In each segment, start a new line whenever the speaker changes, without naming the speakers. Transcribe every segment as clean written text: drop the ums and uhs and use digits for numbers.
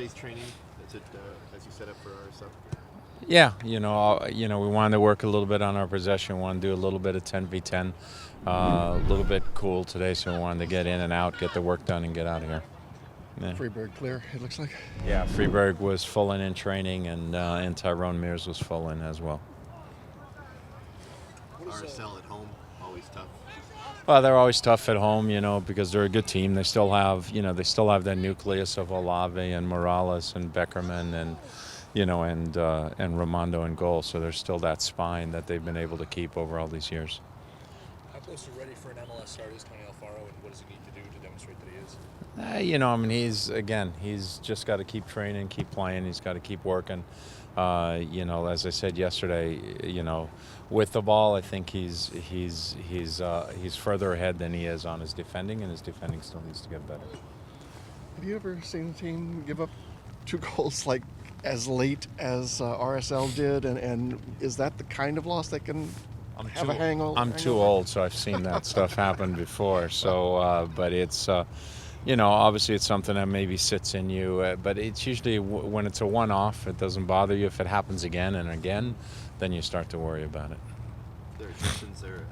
yesterday's training as you set up for RSL?
Yeah, we wanted to work a little bit on our possession. We wanted to do a little bit of 10v10, a little bit cool today, so we wanted to get in and out, get the work done, and get out of here.
Yeah. Friberg clear, it looks like.
Yeah, Friberg was full in training, and Tyrone Mears was full in as well.
RSL at home, always tough.
Well, they're always tough at home, because they're a good team. They still have, that nucleus of Olave and Morales and Beckerman and Ramondo in goal. So there's still that spine that they've been able to keep over all these years.
How close to ready for an MLS start is Tony Alfaro, and what does he need to do to demonstrate that he is? He's
just got to keep training, keep playing. He's got to keep working. As I said yesterday, with the ball, I think he's further ahead than he is on his defending, and his defending still needs to get better.
Have you ever seen a team give up 2 goals like as late as RSL did, and is that the kind of loss that can have a hang on?
I'm too old, so I've seen that stuff happen before. So, but it's. Obviously it's something that maybe sits in you, but it's usually when it's a one-off, it doesn't bother you. If it happens again and again, then you start to worry about it.
There are additions there,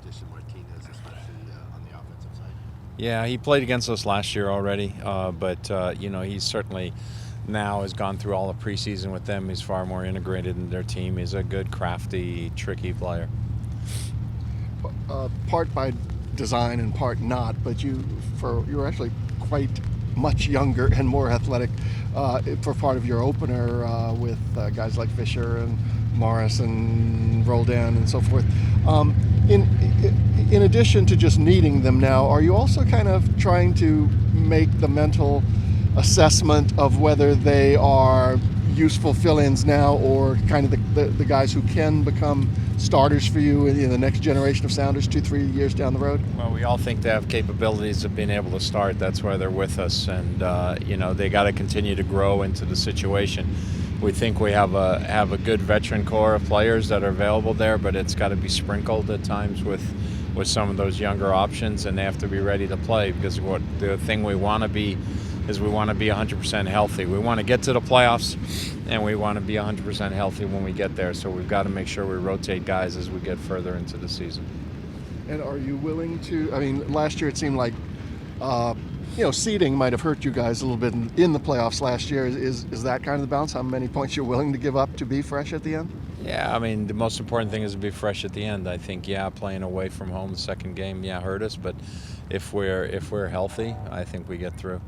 addition Martinez, especially on the offensive side.
Yeah, he played against us last year already, but he's certainly now has gone through all the preseason with them. He's far more integrated in their team. He's a good, crafty, tricky player.
Part by design and part not, but you're actually quite much younger and more athletic for part of your opener with guys like Fisher and Morris and Roldan and so forth. In addition to just needing them now, are you also kind of trying to make the mental assessment of whether they are useful fill-ins now or kind of the guys who can become starters for you in the next generation of Sounders 2-3 years down the road?
Well, we all think they have capabilities of being able to start. That's why they're with us, and they got to continue to grow into the situation. We think we have a good veteran core of players that are available there, but it's got to be sprinkled at times with some of those younger options, and they have to be ready to play, because what the thing we want to be is we want to be 100% healthy. We want to get to the playoffs, and we want to be 100% healthy when we get there. So we've got to make sure we rotate guys as we get further into the season.
And are you willing to? I mean, last year it seemed like seeding might have hurt you guys a little bit in the playoffs last year. Is that kind of the balance? How many points you're willing to give up to be fresh at the end?
Yeah, I mean, the most important thing is to be fresh at the end. I think, playing away from home the second game, hurt us. But if we're healthy, I think we get through.